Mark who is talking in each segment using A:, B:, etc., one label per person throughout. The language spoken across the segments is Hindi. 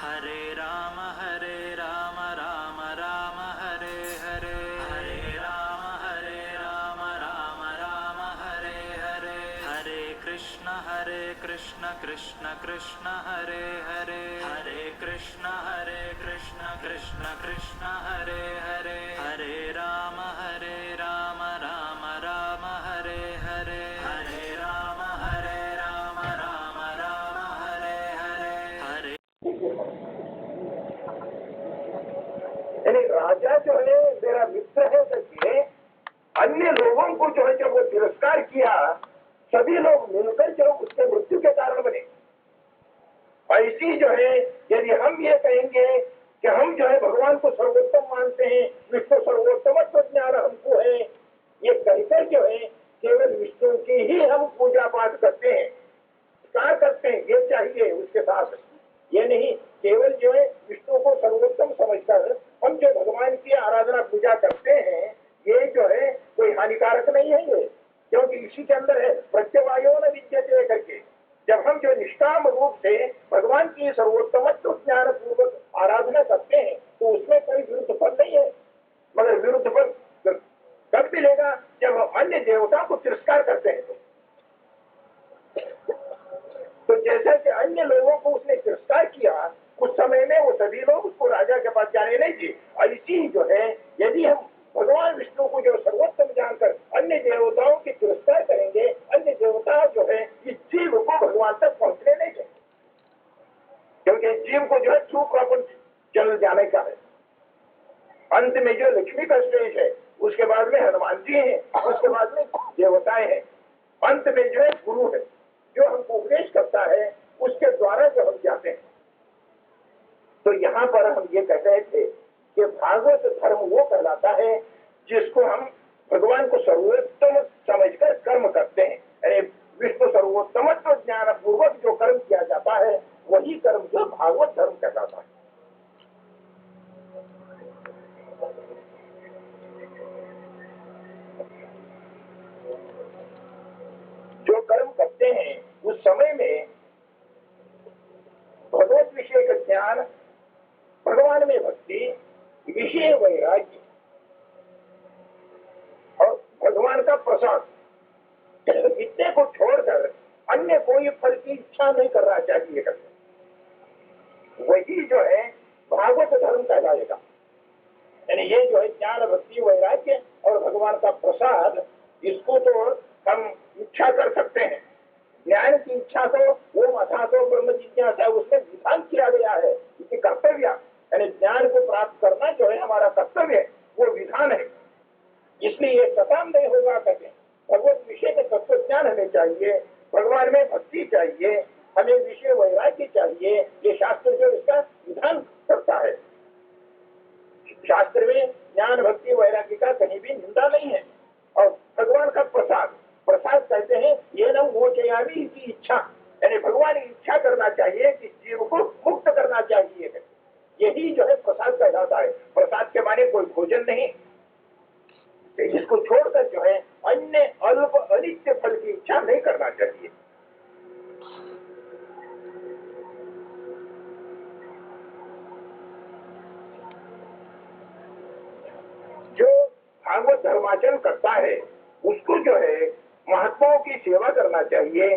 A: हरे राम राम राम हरे हरे, हरे राम राम राम हरे हरे, हरे कृष्ण कृष्ण कृष्ण हरे हरे, हरे कृष्ण कृष्ण कृष्ण हरे हरे, हरे राम राम राम हरे हरे, हरे राम राम राम हरे हरे, हरे।
B: यानी राजा जो है मेरा मित्र है करके अन्य लोगों को जो है जब वो तिरस्कार किया, सभी लोग मिलकर जो उसके मृत्यु के कारण बने। ऐसी जो है यदि हम ये कहेंगे कि हम जो है भगवान को सर्वोत्तम मानते हैं, विष्णु सर्वोत्तम ज्ञान हमको है, ये कहकर जो है केवल विष्णु की ही हम पूजा पाठ करते हैं, क्या करते हैं ये चाहिए उसके साथ। ये नहीं केवल जो है विष्णु को सर्वोत्तम समझकर हम जो भगवान की आराधना पूजा करते हैं, ये जो है कोई हानिकारक नहीं है ये, क्योंकि इसी के अंदर है प्रत्यवायो न विद्यते करके। जब हम जो निष्काम रूप से भगवान की सर्वोत्तम ज्ञान पूर्वक आराधना करते हैं तो उसमें कोई विरुद्ध फल नहीं है, मगर विरुद्ध फल कब मिलेगा जब हम अन्य देवता को तिरस्कार करते हैं। तो जैसा कि अन्य लोगों को उसने तिरस्कार किया, उस समय में वो सभी लोग उसको राजा के पास जाने नहीं दिए। ऐसी जो है यदि हम भगवान विष्णु को जो सर्वोत्तम जानकर अन्य देवताओं की तिरस्कार करेंगे, अन्य देवता जो है इस जीव को भगवान तक पहुंचने नहीं देंगे, क्योंकि जीव को जो है छूक अपन चल जाने का है। अंत में जो लक्ष्मी का स्टेज है, उसके बाद में हनुमान जी हैं, उसके बाद में देवताएं हैं, अंत में जो है गुरु है जो हमको उपदेश करता है, उसके द्वारा जो हम जाते हैं। तो यहाँ पर हम ये कह रहे थे कि भागवत धर्म वो कहलाता है जिसको हम भगवान को सर्वोत्तम समझकर कर्म करते हैं। अरे विष्णु सर्वोत्तम ज्ञान पूर्वक जो कर्म किया जाता है वही कर्म जो भागवत धर्म कहलाता है। जो कर्म करते हैं उस समय में भगवत विषय का ज्ञान, भगवान में भक्ति, विषय वैराग्य और भगवान का प्रसाद, इतने को छोड़कर अन्य कोई फल की इच्छा नहीं करना चाहिए। वही जो है भागवत धर्म कहलाएगा। यानी ये जो है ज्ञान भक्ति वैराग्य और भगवान का प्रसाद, इसको तो हम इच्छा कर सकते हैं। ज्ञान की इच्छा तो वो अथा तो ब्रह्म जिज्ञासा, उसमें विधान किया गया है कि कर्तव्य, यानी ज्ञान को प्राप्त करना जो है हमारा कर्तव्य है, वो विधान है। इसलिए ये सताम नहीं होगा कहते भगवत विषय का तत्व ज्ञान हमें चाहिए, भगवान में भक्ति चाहिए, हमें विषय वैराग्य चाहिए। ये शास्त्र जो इसका विधान करता है, शास्त्र में ज्ञान भक्ति वैराग्य का कहीं भी निंदा नहीं है। और भगवान का प्रसाद, प्रसाद कहते हैं ये न वो चयामी की इच्छा, यानी भगवान की इच्छा करना चाहिए कि जीव को मुक्त करना चाहिए, यही जो है प्रसाद कहलाता है। प्रसाद के माने कोई भोजन नहीं, इसको छोड़कर जो है अन्य अल्प अनित्य फल की इच्छा नहीं करना चाहिए। जो भागवत धर्माचरण करता है उसको जो है महात्माओं की सेवा करना चाहिए,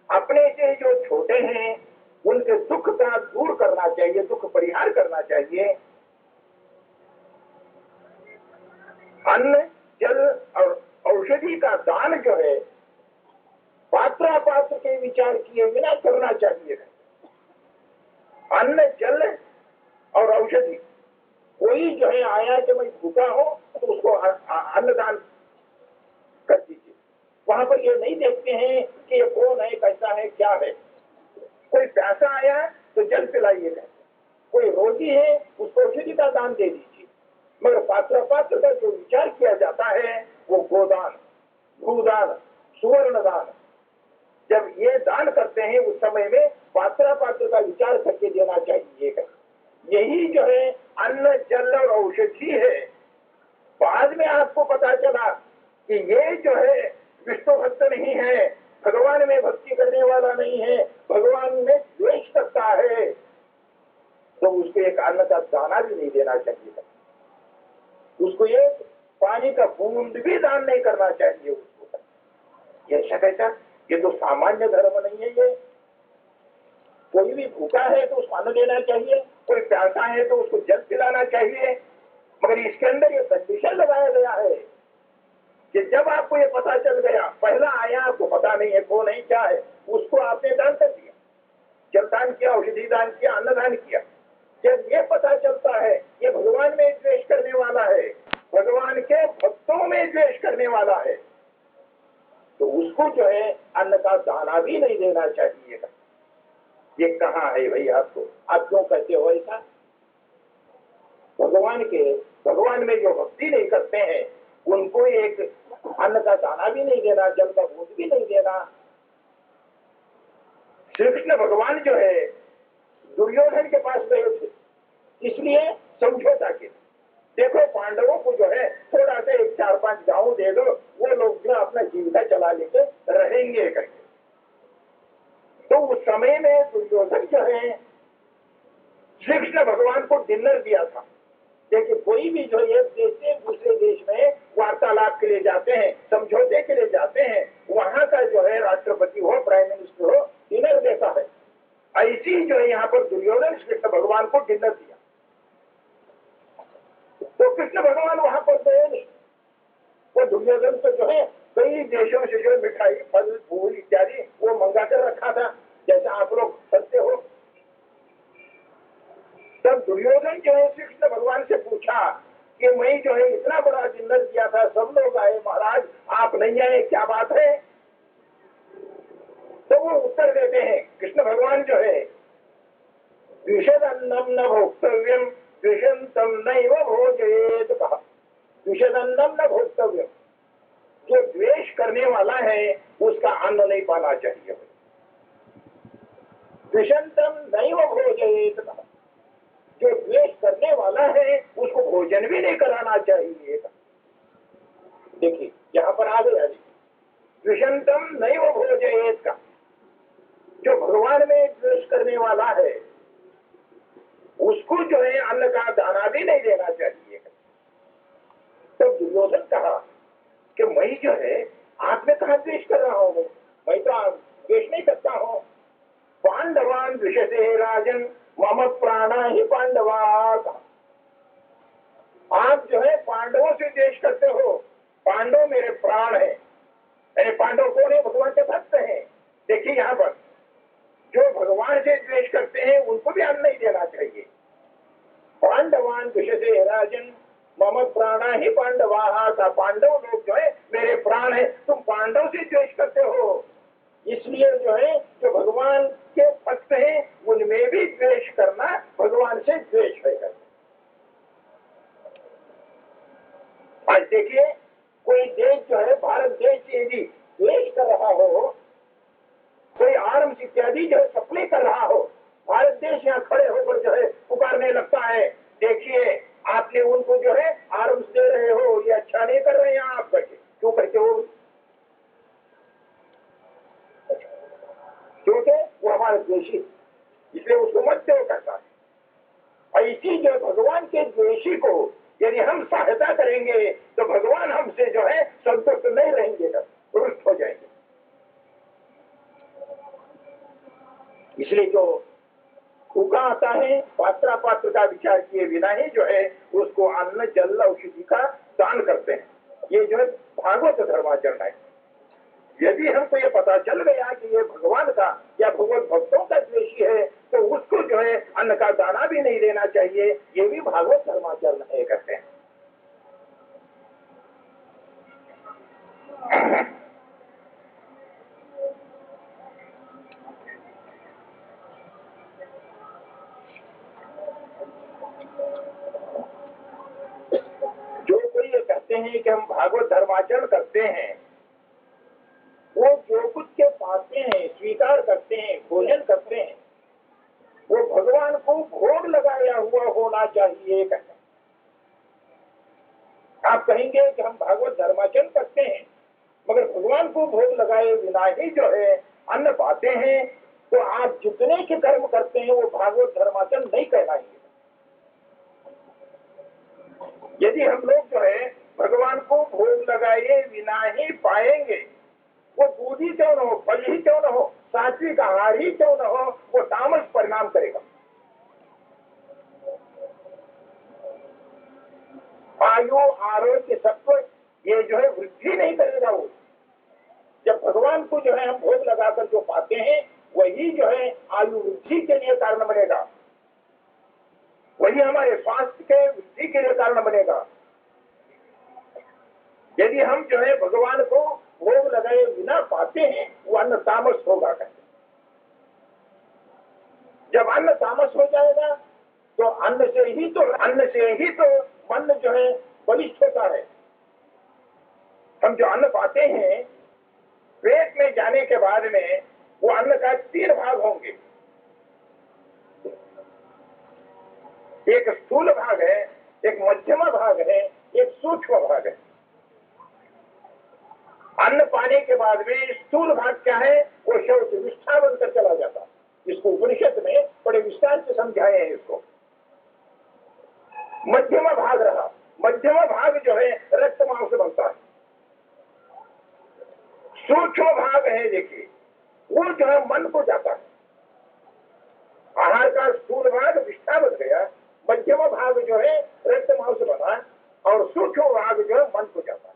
B: अपने से जो छोटे हैं उनके दुख का दूर करना चाहिए, दुख परिहार करना चाहिए। अन्न जल और औषधि का दान जो है पात्र अपात्र के विचार किए बिना करना चाहिए। अन्न जल और औषधि, कोई जो है आया कि मैं भूखा हो तो उसको अन्नदान कर दीजिए। वहां पर ये नहीं देखते हैं कि ये कौन है, कैसा है, क्या है। कोई प्यासा आया है तो जल पिलाइए, कोई रोगी है उसको औषधि का दान दे दीजिए। मगर पात्र पात्र का जो विचार किया जाता है वो गोदान, भूदान, सुवर्ण दान, जब ये दान करते हैं उस समय में पात्र पात्र का विचार करके देना चाहिए। यही जो है अन्न जल और औषधि है। बाद में आपको पता चला कि ये जो है विष्णु भक्त नहीं है, भगवान में भक्ति करने वाला नहीं है, भगवान में द्वेष करता है, दाना भी नहीं देना चाहिए, उसको एक पानी का बूंद भी दान नहीं करना चाहिए उसको। ये कैसा, ये तो सामान्य धर्म नहीं है। ये कोई भी भूखा है तो उसको अन्न देना चाहिए, कोई प्यासा है तो उसको जल पिलाना चाहिए, मगर इसके अंदर ये कंडीशन लगाया गया है कि जब आपको ये पता चल गया, पहला आया आपको पता नहीं है कौन है क्या है, उसको आपने दान कर दिया, जल दान किया, औषधि दान किया, अन्न दान किया। जब ये पता चलता है ये भगवान में द्वेष करने वाला है, भगवान के भक्तों में द्वेष करने वाला है, तो उसको जो है अन्न का दाना भी नहीं देना चाहिए। ये कहाँ है भाई? आपको आप क्यों कहते हो ऐसा? भगवान में जो भक्ति नहीं करते हैं उनको एक अन्न का दाना भी नहीं देना, जल का बूंद भी नहीं देना। श्री कृष्ण भगवान जो है दुर्योधन के पास गए थे, इसलिए समझौता किया, देखो पांडवों को जो है थोड़ा सा 4-5 गांव दे दो, वो लोग जो अपना जीविका चला लेके रहेंगे करके। तो उस समय में दुर्योधन जो है श्री कृष्ण भगवान को डिनर दिया था। देखिए कोई भी जो एक देश से दूसरे देश में वार्तालाप के लिए जाते हैं, समझौते के लिए जाते हैं, वहां का जो है राष्ट्रपति हो, प्राइम मिनिस्टर हो, डिनर देता है। ऐसी जो है यहाँ पर दुर्योधन श्री कृष्ण भगवान को डिनर दिया, तो कृष्ण भगवान वहां पर गए नहीं। वो दुर्योधन तो जो है कई देशों से जो मिठाई, फल, फूल इत्यादि वो मंगा कर रखा था, जैसा आप लोग करते हो। तब दुर्योधन जो है श्री कृष्ण भगवान से पूछा कि मैं जो है इतना बड़ा डिनर किया था, सब लोग आए, महाराज आप नहीं आए, क्या बात है? तो वो उत्तर देते हैं, कृष्ण भगवान जो है द्विषदन्नम न भोक्तव्यम द्विषंतम नैव भोजयेत कहा। द्विषदन्नम न भोक्तव्यम, जो द्वेष करने वाला है उसका अन्न नहीं पाना चाहिए। द्विषंतम नैव भोजयेत कहा, जो द्वेष करने वाला है उसको भोजन भी नहीं कराना चाहिए। देखिए यहाँ पर आ गया द्विषंतम नैव भोजयेत का, जो भगवान में द्वेष करने वाला है उसको जो है अन्न का दाना भी नहीं देना चाहिए। तो दुर्योधन कहा कि मैं जो है आप में कहा द्वेष कर रहा हूं, मैं तो द्वेष नहीं करता हूं। पांडवान द्विषते राजन मम प्राणा ही पांडवा। आप जो है पांडवों से द्वेष करते हो, पांडव मेरे प्राण है। यानी पांडव कौन है? भगवान के भक्त हैं। देखिए यहाँ पर जो भगवान से द्वेष करते हैं उनको भी अन्न नहीं देना चाहिए। पांडवान द्विषते राजन मम प्राणा ही पांडवा का, पांडव लोग जो है मेरे प्राण है, तुम पांडव से द्वेष करते हो। इसलिए जो है जो भगवान के भक्त हैं उनमें भी द्वेष करना भगवान से द्वेष है। आज देखिए कोई देश जो है भारत देश से यदि द्वेष कर रहा हो, कोई आर्म्स इत्यादि जो है सप्लाई कर रहा हो, भारत देश यहाँ खड़े होकर जो है पुकारने लगता है, देखिए आपने उनको जो है आर्म्स दे रहे हो, ये अच्छा नहीं कर रहे हैं आप करके। क्यों करके हो? क्योंकि वो हमारे द्वेषी, इसलिए उसको मत दो करता है। ऐसी जो भगवान के द्वेषी को यदि हम सहायता करेंगे तो भगवान हमसे जो है संतुष्ट नहीं रहेंगे, रुष्ट हो जाएंगे। इसलिए जो भूखा आता है पात्र का विचार किए बिना ही जो है उसको अन्न जल औषधि का दान करते हैं। ये जो है भागवत धर्माचरण है। यदि हमको ये पता चल गया कि ये भगवान का या भगवत भक्तों का द्वेषी है तो उसको जो है अन्न का दाना भी नहीं देना चाहिए। ये भी भागवत धर्माचरण है कहते हैं। जो कोई ये कहते हैं कि हम भागवत धर्माचरण करते हैं, वो जो कुछ के पाते हैं स्वीकार करते हैं, भोजन करते हैं, वो भगवान को भोग लगाया हुआ होना चाहिए कहते हैं। आप कहेंगे कि हम भागवत धर्माचरण करते हैं मगर भगवान को भोग लगाए बिना ही जो है अन्न पाते हैं, तो आप जितने के कर्म करते हैं वो भागवत धर्माचरण नहीं कहलाएंगे। यदि हम लोग जो है भगवान को भोग लगाए बिना ही पाएंगे, वो दूध ही क्यों न हो, फल ही क्यों न हो, सात्विक आहार ही क्यों न हो, वो तामस परिणाम करेगा। आयु आरोग्य सत्व ये जो है वृद्धि नहीं करेगा। वो जब भगवान को जो है हम भोग लगाकर जो पाते हैं वही जो है आयु वृद्धि के लिए कारण बनेगा, वही हमारे स्वास्थ्य के वृद्धि के लिए कारण बनेगा। यदि हम जो है भगवान को भोग लगाए बिना पाते हैं वो अन्न तामस होगा। जब अन्न तामस हो जाएगा तो अन्न से ही तो मन जो है बलिष्ठ होता है। हम जो अन्न पाते हैं पेट में जाने के बाद में वो अन्न का 3 भाग होंगे। एक स्थूल भाग है, एक मध्यम भाग है, एक सूक्ष्म भाग है। अन्न पाने के बाद में स्थूल भाग क्या है, वो शौच विष्ठा बनकर चला जाता। इसको उपनिषद में बड़े विस्तार से समझाए हैं। इसको मध्यम भाग रहा, मध्यम भाग जो है रक्त मांस बनता है। सूक्ष्म भाग है देखिए, वो जो है मन को जाता है। आहार का स्थूल भाग विष्ठा बन गया, मध्यम भाग जो है रक्त मांस बना और सूक्ष्म भाग जो है मन को जाता है।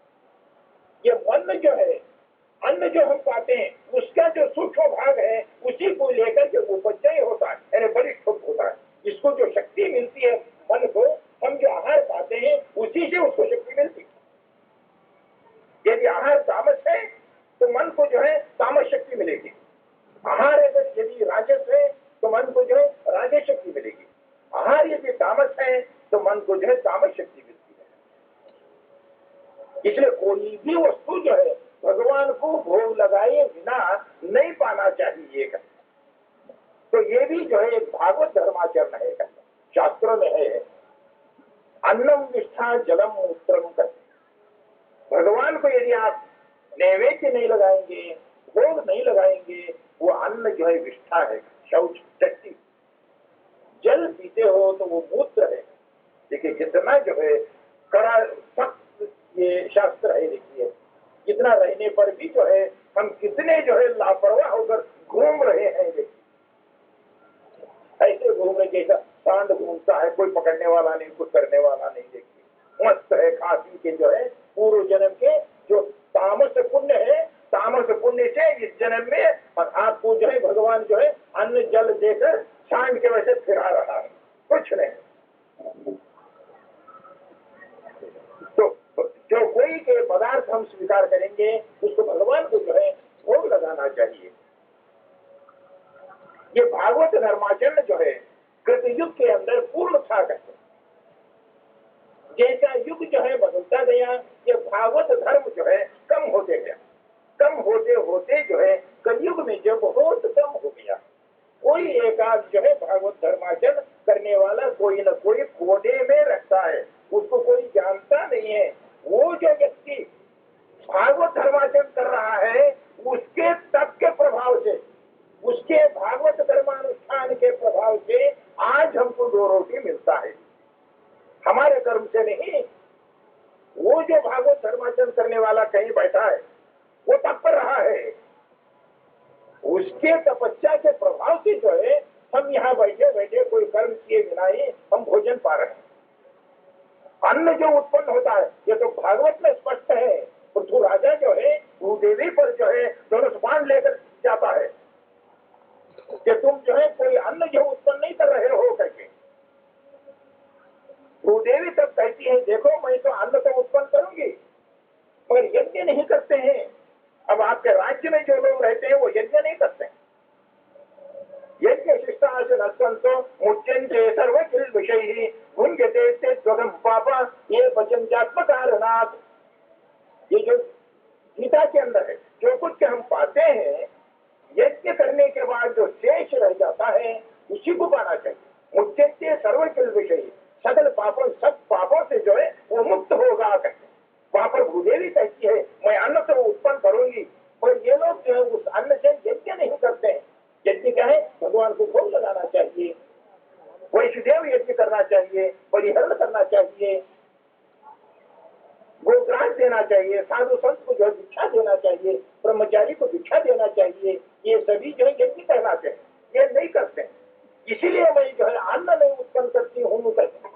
B: ये मन जो है अन्न जो हम पाते हैं उसका जो सूक्ष्म भाग है उसी को लेकर के उपचय होता है, यानी बलिष्ठ होता है। इसको जो शक्ति मिलती है मन को, हम जो आहार पाते हैं उसी से उसको शक्ति मिलती है। यदि आहार तामस है तो मन को जो है तामस शक्ति मिलेगी। आहार अगर यदि राजस है तो मन को जो है राजस शक्ति मिलेगी। आहार यदि तामस है तो मन को जो है तामस शक्ति मिलती है। इसलिए कोई भी वस्तु जो है भगवान को भोग लगाए बिना नहीं पाना चाहिए। तो ये भी जो है एक भागवत धर्माचरण है। शास्त्रों में है अन्नम निष्ठा जलम मूत्रम करते। भगवान को यदि आप नैवेद्य नहीं लगाएंगे, भोग नहीं लगाएंगे, वो अन्न जो है विष्ठा है, शौच टट्टी। जल पीते हो तो वो मूत्र है। देखिए जितना जो है कड़ा सख्त ये शास्त्र है, देखिए कितना रहने पर भी जो है हम कितने जो है लापरवाह होकर घूम रहे हैं। देखिए ऐसे घूम रहे जैसा सांड घूमता है, कोई पकड़ने वाला नहीं, कुछ करने वाला नहीं। देखिए मस्त है, खा पी के जो है पूर्व जन्म के जो तामस पुण्य है, तामस पुण्य से इस जन्म में और आपको जो है भगवान जो है अन्न जल देकर सांड के वैसे फिरा रहा है, कुछ नहीं। तो जो कोई के पदार्थ हम स्वीकार करेंगे उसको भगवान को जो है भोग लगाना चाहिए। ये भागवत धर्माचरण जो है कृतयुग के अंदर पूर्ण था करते। जैसा युग जो है बदलता गया, ये भागवत धर्म जो है कम होते गया। कम होते होते जो है कलयुग में जो बहुत कम हो गया। कोई एक आध जो है भागवत धर्माचरण करने वाला कोई न कोई कोने में रखता है, उसको कोई जानता नहीं है। वो जो व्यक्ति भागवत धर्माचरण कर रहा है उसके तप के प्रभाव से, उसके भागवत धर्मानुष्ठान के प्रभाव से आज हमको 2 रोटी मिलता है, हमारे कर्म से नहीं। वो जो भागवत धर्माचरण करने वाला कहीं बैठा है वो तप कर रहा है, उसके तपस्या के प्रभाव से जो है हम यहाँ बैठे बैठे कोई कर्म किए बिना ही हम भोजन पा रहे हैं। अन्न जो उत्पन्न होता है ये तो भागवत में स्पष्ट है। पृथु राजा जो है भूदेवी पर जो है धनुष बाण लेकर जाता है कि तुम जो है कोई अन्न जो उत्पन्न नहीं कर रहे हो करके। भूदेवी तब कहती है देखो मैं तो अन्न तो उत्पन्न करूंगी मगर यज्ञ नहीं करते हैं। अब आपके राज्य में जो लोग रहते हैं वो यज्ञ नहीं करते। यज्ञ शिष्टाशनसंतो मुच्यन्ते सर्वकिल विषयी भुंजते ते त्वगम पापा ये पचन्त्यात्मकारणात्। ये जो गीता के अंदर है जो कुछ हम पाते हैं यज्ञ करने के बाद जो शेष रह जाता है उसी को पाना चाहिए। मुच्यन्ते सर्वकिल विषयी, सकल पापों सब पापों से जो है वो मुक्त होगा कहते। वहां पर भूदेवी कहती है मैं अन्न तो उत्पन्न करूंगी, और ये लोग जो है उस अन्न से यज्ञ नहीं करते हैं। यज्ञ क्या है? भगवान को भोग लगाना चाहिए, वैष्णदेव यज्ञ करना चाहिए, परिहरण करना चाहिए। गोग्रास देना चाहिए, साधु संत को जो है भिक्षा देना चाहिए, ब्रह्मचारी को भिक्षा देना चाहिए, ये सभी जो है यज्ञ कहलाते हैं, ये नहीं करते। इसीलिए मैं जो है अन्न नहीं उत्पन्न करती हूँ कहते हैं।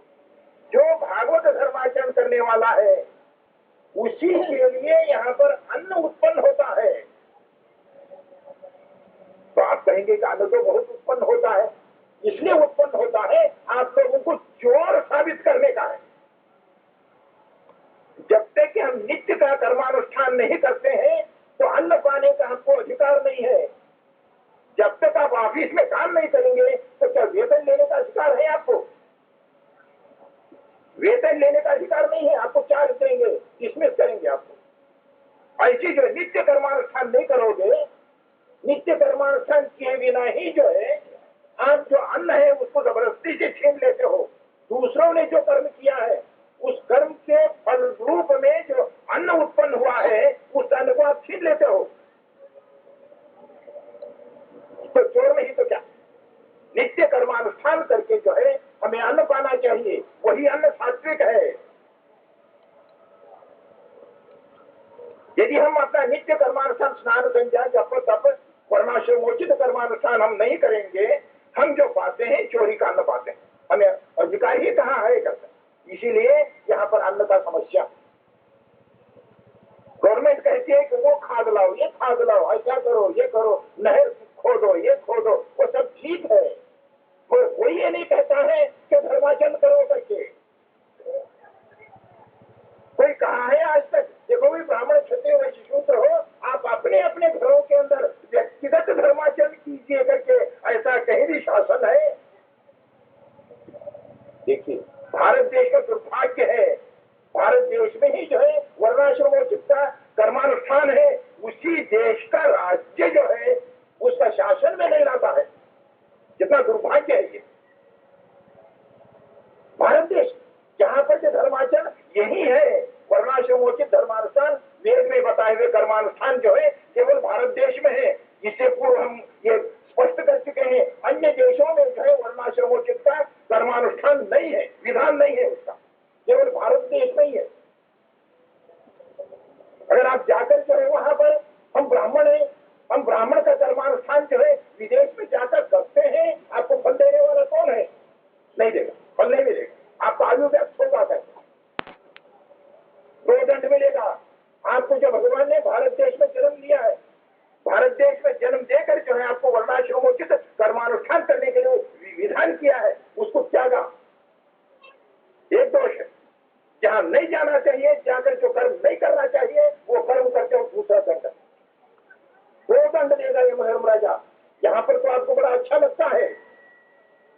B: जो भागवत धर्माचरण करने वाला है उसी के लिए यहाँ पर अन्न उत्पन्न होता है। तो आप कहेंगे कि अन्न तो बहुत उत्पन्न होता है, इसलिए उत्पन्न होता है आप लोगों को चोर साबित करने का है। जब तक कि हम नित्य का कर्मानुष्ठान नहीं करते हैं तो अन्न पाने का हमको अधिकार नहीं है। जब तक आप ऑफिस में काम नहीं करेंगे तो क्या वेतन लेने का अधिकार है आपको? वेतन लेने का अधिकार नहीं है, आपको चार्ज देंगे, डिसमिस करेंगे आपको। ऐसी जो नित्य कर्मानुष्ठान नहीं करोगे, नित्य कर्मानुष्ठान किए बिना ही जो है आप जो अन्न है उसको जबरदस्ती से छीन लेते हो। दूसरों ने जो कर्म किया है उस कर्म के फल रूप में जो अन्न उत्पन्न हुआ है उस अन्न को आप छीन लेते हो। तो चोर नहीं तो क्या? नित्य कर्मानुष्ठान करके जो है हमें अन्न पाना चाहिए, वही अन्न सात्विक है। यदि हम अपना नित्य कर्मानुष्ठान स्नान संध्या जप तप वर्णाश्रमोचित कर्मानुष्ठान हम नहीं करेंगे, हम जो पाते हैं चोरी का अन्न पाते हैं। हमें अधिकार ही कहाँ है करते। इसीलिए यहाँ पर अन्न का समस्या। गवर्नमेंट कहती है कि वो खाद लाओ, ये खाद लाओ, ऐसा करो, ये करो, नहर खोदो, ये खोदो, वो सब ठीक है। कोई ये नहीं कहता है कि धर्माचरण करो करके। कोई कहा है आज तक? देखो भी ब्राह्मण क्षत्रिय वैश्य शूद्र हो, आप अपने अपने घरों के अंदर व्यक्तिगत धर्माचरण कीजिए करके ऐसा कहीं भी शासन है? देखिए, भारत देश का दुर्भाग्य है, भारत देश में ही जो है वर्णाश्रमोचित का कर्मानुष्ठान है, उसी देश का राज्य जो है उसका शासन में नहीं लाता है। कितना दुर्भाग्य है ये। भारत देश जहां पर जो धर्माचरण यही है, वर्णाश्रमोचित धर्मानुष्ठान, वेद में बताए हुए कर्मानुष्ठान जो है केवल भारत देश में है। इससे पूर्व हम ये स्पष्ट कर चुके हैं, अन्य देशों में जो है वर्णाश्रमोचित का कर्मानुष्ठान नहीं है, विधान नहीं है उसका, केवल भारत देश में ही है। अगर आप जाकर जो है वहां पर हम ब्राह्मण हैं, हम ब्राह्मण का कर्मानुष्ठान जो है विदेश में जाकर करते हैं, आपको फल देने वाला कौन है? नहीं देगा, फल नहीं मिलेगा, आपका आयु व्यक्त होगा, दो दंड मिलेगा आपको। जो भगवान ने भारत देश में जन्म लिया है, भारत देश में जन्म देकर जो है आपको वर्णाश्रमोचित कर्मानुष्ठान करने के लिए विधान किया है, उसको त्यागा, एक दोष है। जहां नहीं जाना चाहिए, जाकर जो कर्म नहीं करना चाहिए वो कर्म करते हो, दूसरा दंड, दो दंड देगा ये धर्मराजा। यहाँ पर तो आपको बड़ा अच्छा लगता है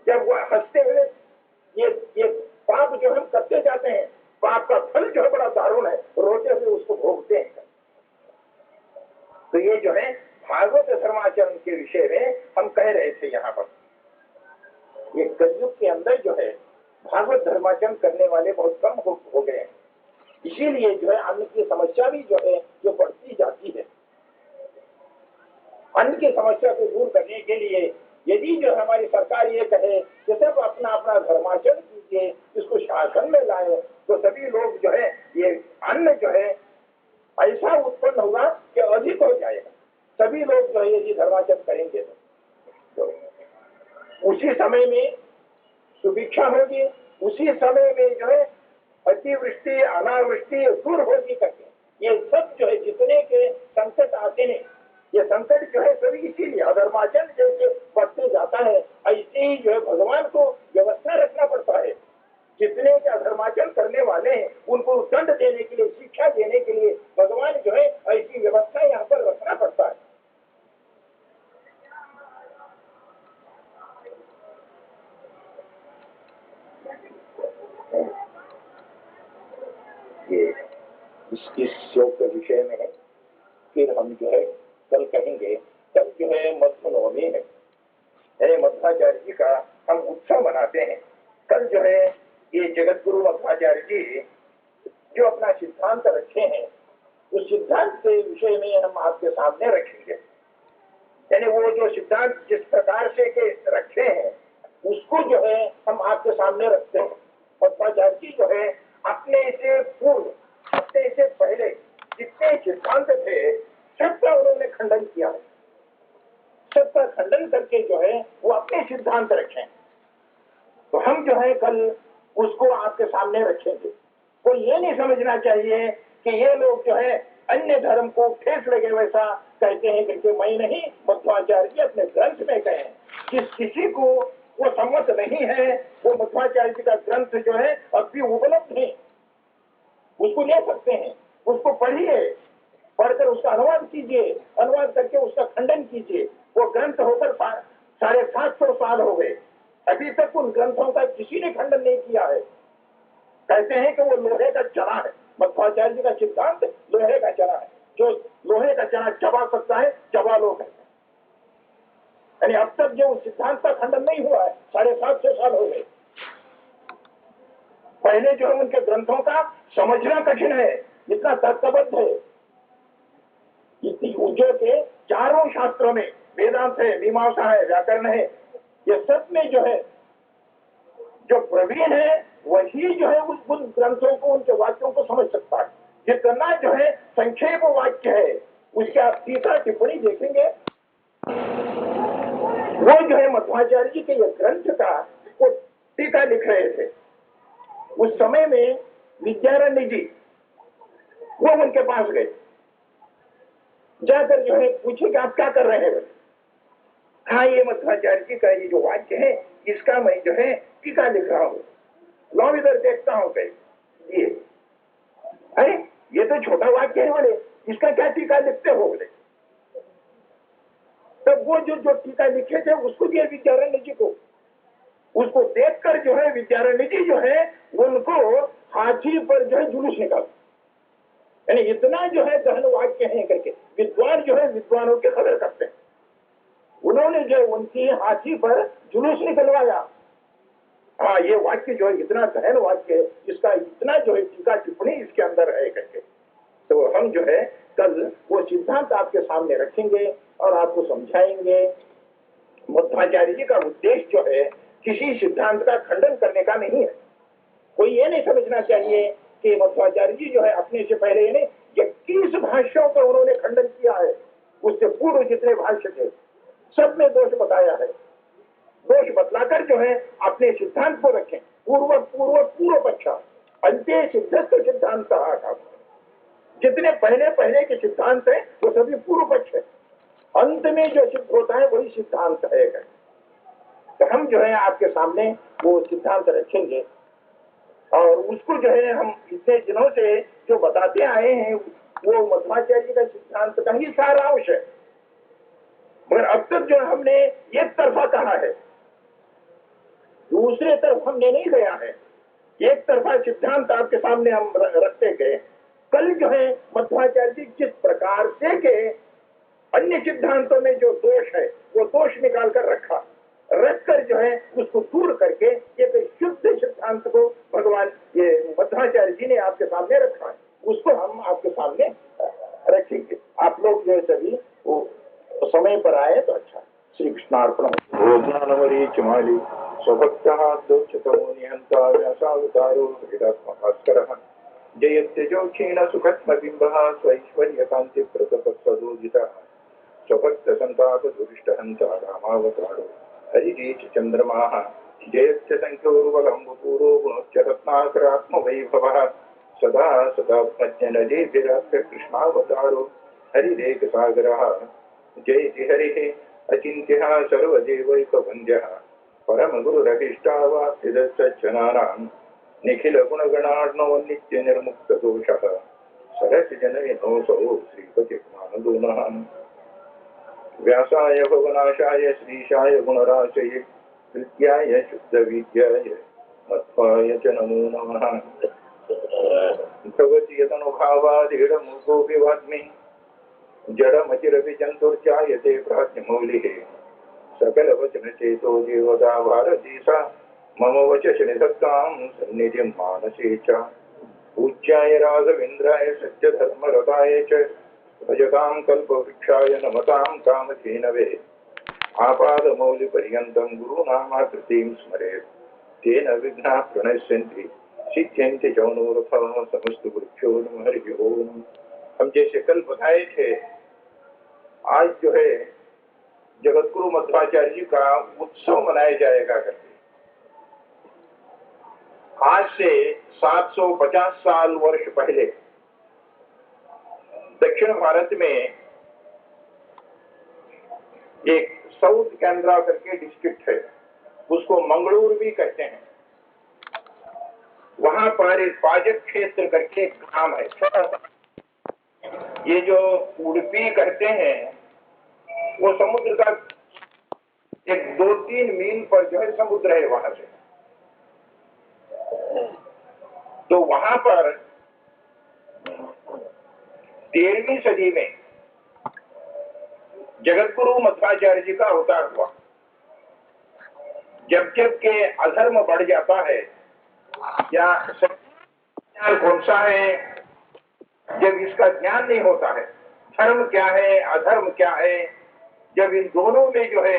B: जब वह हंसते हुए ये पाप जो हम करते जाते हैं, पाप का फल जो है बड़ा दारुण है, रोते हुए उसको भोगते हैं। तो ये जो है भागवत धर्माचरण के विषय में हम कह रहे थे। यहाँ पर ये कलयुग के अंदर जो है भागवत धर्माचरण करने वाले बहुत कम हो गए हैं, इसीलिए जो है अन्न की समस्या भी जो है जो बढ़ती जाती है। अन्न की समस्या को दूर करने के लिए यदि जो हमारी सरकार ये कहे कि सब अपना अपना धर्माचरण कीजिए, इसको शासन में लाए, तो सभी लोग जो है ये अन्न जो है ऐसा उत्पन्न होगा कि अधिक हो जाएगा। सभी लोग जो है यदि धर्माचरण करेंगे तो उसी समय में सुभिक्षा होगी, उसी समय में जो है अतिवृष्टि अनावृष्टि दूर होगी करके। ये सब जो है जितने के संकट आते हैं, ये संकट जो है सभी इसीलिए अधर्माचरण जैसे बढ़ते जाता है, ऐसे ही जो है भगवान को व्यवस्था रखना पड़ता है। जितने के अधर्माचरण करने वाले हैं उनको दंड देने के लिए, शिक्षा देने के लिए भगवान जो है ऐसी व्यवस्था यहाँ पर रखना पड़ता है। ये इस श्लोक के विषय में है, फिर हम जो है कल कहेंगे। कल जो है मध्य नवमी है, मध्वाचार्य जी का हम उत्सव मनाते हैं। कल जो है ये जगत गुरु मध्वाचार्य जी जो अपना सिद्धांत रखे हैं, उस सिद्धांत के विषय में हम आपके सामने रखेंगे। यानी वो जो सिद्धांत जिस प्रकार से के रखे हैं उसको जो है हम आपके सामने रखते हैं। मध्वाचार्य जी जो है अपने से पूर्व अपने से पहले जितने सिद्धांत थे सबका उन्होंने खंडन किया है। सबका खंडन करके जो है वो अपने सिद्धांत रखें। तो हम जो है कल उसको आपके सामने रखेंगे। तो ये नहीं समझना चाहिए कि ये लोग जो है अन्य धर्म को ठेस लगे वैसा कहते हैं करके। मैं नहीं, मध्वाचार्य जी अपने ग्रंथ में कहे जिस किसी को वो सम्मत नहीं है वो मध्वाचार्य जी का ग्रंथ जो है अब भी उपलब्ध है, उसको ले सकते हैं, उसको पढ़िए, पढ़कर उसका अनुवाद कीजिए, अनुवाद करके उसका खंडन कीजिए। वो ग्रंथ होकर 750 साल हो गए, अभी तक उन ग्रंथों का किसी ने खंडन नहीं किया है। कहते हैं कि वो लोहे का चना है, मध्वाचार्य जी का सिद्धांत लोहे का चना है, जो लोहे का चना चबा सकता है चबा लो कहते हैं। यानी अब तक जो सिद्धांत का खंडन नहीं हुआ है, 750 साल हो गए। पहले जो है उनके ग्रंथों का समझना कठिन है, इतना तर्कबद्ध है। जो के चारों शास्त्रों में वेदांत है, मीमांसा है, व्याकरण है, ये सब में जो है जो प्रवीण है वही जो है उन ग्रंथों को, उनके वाक्यों को समझ सकता है। जितना जो है संक्षेप वाक्य है उसके आप टीका टिप्पणी देखेंगे। वो जो है मध्वाचार्य जी के ये ग्रंथ का वो टीका लिख रहे थे। उस समय में विद्यारण्य जी वो उनके पास गए, जाकर जो है पूछे कि आप क्या कर रहे हैं। हाँ, ये मध्वाचार्य जी का ये जो वाक्य है इसका मैं जो है टीका लिख रहा हूँ, लो इधर देखता हूँ। ये अरे ये तो छोटा वाक्य है बोले, इसका क्या टीका लिखते हो बोले। तब वो जो टीका लिखे थे उसको दिया विद्यारण्य जी को। उसको देखकर जो है विद्यारण्य जी जो है उनको हाथी पर जो है जुलूस निकाल, यानी इतना जो है गहन वाक्य है करके विद्वान जो है विद्वानों की कदर करते हैं। उन्होंने जो उनकी हाथी पर जुलूस निकलवाया। हाँ, ये वाक्य जो है इतना गहन वाक्य है, इसका इतना जो है टीका टिप्पणी इसके अंदर है करके। तो हम जो है कल वो सिद्धांत आपके सामने रखेंगे और आपको समझाएंगे। मध्वाचार्य जी का उद्देश्य जो है किसी सिद्धांत का खंडन करने का नहीं है। कोई ये नहीं समझना चाहिए कि मध्वाचार्य जी जो है अपने से पहले यानी 21 भाष्यों का उन्होंने खंडन किया है। उससे पूर्व जितने भाष्य थे सब में दोष बताया है। दोष बतलाकर जो है अपने सिद्धांत को रखें। पूर्व पक्ष अंत्य सिद्धस्थ सिद्धांत कहा। जितने पहले के सिद्धांत है वो सभी पूर्व पक्ष है, अंत में जो सिद्ध होता है वही सिद्धांत है। तो हम जो है आपके सामने वो सिद्धांत रखेंगे और उसको जो है हम इतने दिनों से जो बताते आए हैं वो मध्वाचार्य जी का सिद्धांत का ही सारांश है। मगर अब तक जो हमने एक तरफा कहा है, दूसरे तरफ हमने नहीं गया है। एक तरफा सिद्धांत आपके सामने हम रखते गए। कल जो है मध्वाचार्य जी जिस प्रकार से के अन्य सिद्धांतों में जो दोष है वो दोष निकाल कर रखकर जो है उसको दूर करके एक शुद्ध सिद्धांत को भगवान ये मध्वाचार्य जी ने आपके सामने रखा है, उसको हम आपके सामने रखेंगे। आप लोग जो है सभी वो समय पर आए तो अच्छा। श्री कृष्णार्पण। भोजनानवरीचमाली स्वभक्तः दोक्षतमो निहंता व्यासावतारो हरिदात्मभास्करः जयत्यजो क्षीण सुखत्मबिम्बः स्वैश्वर्यकान्ति प्रतपत्सदोदितः स्वभक्तसन्ताप दुरिष्टहन्ता रामावतारो हरिरीच चन्द्रमाः जयस्य संख्योर्वलम्बपूरो गुणोच्चरत्नाकरात्मवैभवः सदा सदात्मज्ञनजेभिराप्य कृष्णावतारो हरिरेकसागरः जयति हरिः अचिन्त्यः सर्वदेवैकवन्द्यः परमगुरुरभीष्टावाप्तिदस्सज्जनानां निखिलगुणगणार्णो नित्यनिर्मुक्तदोषः सरसिजनयनोऽसौ श्रीपतिमानदोनः व्यासाय भवनाशाय श्रीशाय गुणराशये हृद्याय शुद्धविद्याय मध्वाय च नमो नमः। भगवति यदनुभावादिडमुखोऽपि वाग्मि जडमचिरपि जन्तुर्जायते प्राज्ञमौलिः सकलवचनचेतो देवता भारती सा मम वचश्निधत्तां सन्निधिं मानसे च। पूज्याय राघवेन्द्राय सत्यधर्मरताय च भजतां कल्पवृक्षाय नमतां कामधेनवे आपादमौलिपर्यन्तं गुरूणामाकृतिं स्मरेत् तेन विघ्नाः प्रणश्यन्ति सिद्ध्यन्ति च मनोरथाः समस्त गुरुभ्यो नमः हरि ओम। हम जैसे कल बताए थे, आज जो है जगतगुरु मध्वाचार्य जी का उत्सव मनाया जाएगा करके। आज से 750 साल वर्ष पहले दक्षिण भारत में एक साउथ कैनरा करके डिस्ट्रिक्ट है, उसको मंगलूर भी कहते हैं। वहां पर एक पाजक क्षेत्र करके एक ग्राम है, छोटा सा। ये जो उडुपी कहते हैं, वो समुद्र का एक 2-3 मील पर जो है समुद्र है वहां से। तो वहां पर 13वीं सदी में जगतगुरु मध्वाचार्य जी का अवतार हुआ। जब जब के अधर्म बढ़ जाता है या ज्ञान कौन सा है, जब इसका ज्ञान नहीं होता है, धर्म क्या है अधर्म क्या है, जब इन दोनों में जो है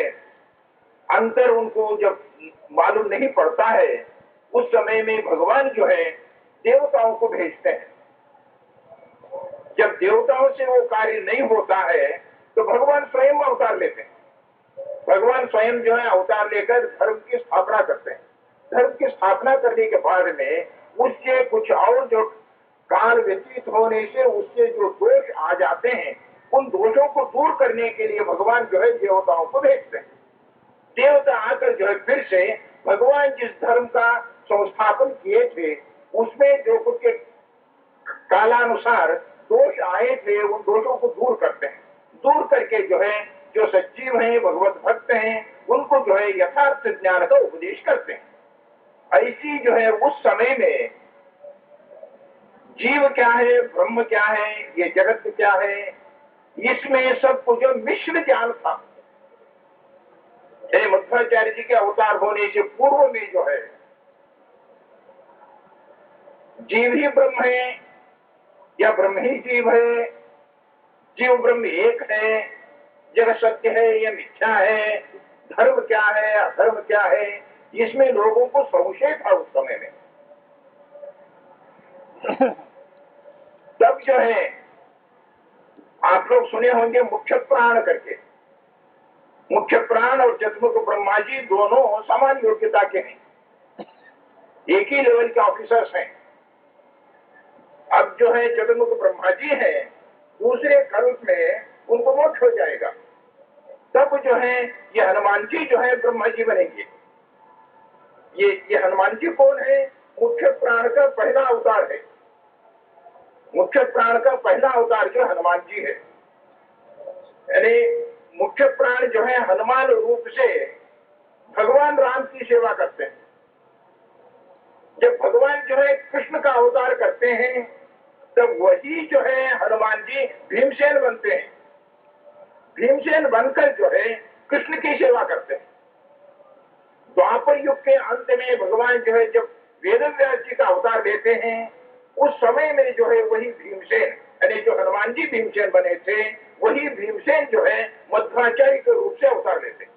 B: अंतर उनको जब मालूम नहीं पड़ता है, उस समय में भगवान जो है देवताओं को भेजते हैं। जब देवताओं से वो कार्य नहीं होता है तो भगवान स्वयं अवतार लेते हैं। भगवान स्वयं जो है अवतार लेकर धर्म की स्थापना करते हैं। धर्म की स्थापना करने के बाद में उससे कुछ और जो काल व्यतीत होने से उससे जो दोष आ जाते हैं, उन दोषों को दूर करने के लिए भगवान जो है देवताओं को भेजते हैं। देवता आकर जो है फिर से भगवान जिस धर्म का संस्थापन किए थे उसमें जो कुछ कालानुसार दोष आए थे, उन दोषों को दूर करते हैं। दूर करके जो है जो सच्जीव हैं, भगवत भक्त हैं, उनको जो है यथार्थ ज्ञान का उपदेश करते हैं। ऐसी जो है उस समय में जीव क्या है, ब्रह्म क्या है, ये जगत क्या है, इसमें सबको जो मिश्र ज्ञान था। मध्वाचार्य जी के अवतार होने से पूर्व में जो है जीव ही ब्रह्म है या ब्रह्म ही जीव है, जीव ब्रह्म एक है, जगत सत्य है या मिथ्या है, धर्म क्या है अधर्म क्या है, इसमें लोगों को संशय था उस समय में। तब जो है आप लोग सुने होंगे मुख्य प्राण करके। मुख्य प्राण और चतुर्मुख ब्रह्मा जी दोनों समान योग्यता के हैं, एक ही लेवल के ऑफिसर्स हैं। अब जो है चतुर्मुख ब्रह्मा जी है, दूसरे कल्प में उनको मोक्ष हो जाएगा। तब जो है ये हनुमान जी जो है ब्रह्मा जी बनेंगे। ये हनुमान जी कौन है? मुख्य प्राण का पहला अवतार है। मुख्य प्राण का पहला अवतार जो हनुमान जी है, यानी मुख्य प्राण जो है हनुमान रूप से भगवान राम की सेवा करते हैं। जब भगवान जो है कृष्ण का अवतार करते हैं तब वही जो है हनुमान जी भीमसेन बनते हैं। भीमसेन बनकर जो है कृष्ण की सेवा करते हैं। द्वापर युग के अंत में भगवान जो है जब वेदव्यास जी का अवतार लेते हैं, उस समय में जो है वही भीमसेन, यानी जो हनुमान जी भीमसेन बने थे, वही भीमसेन जो है मध्वाचार्य के रूप से अवतार लेते हैं।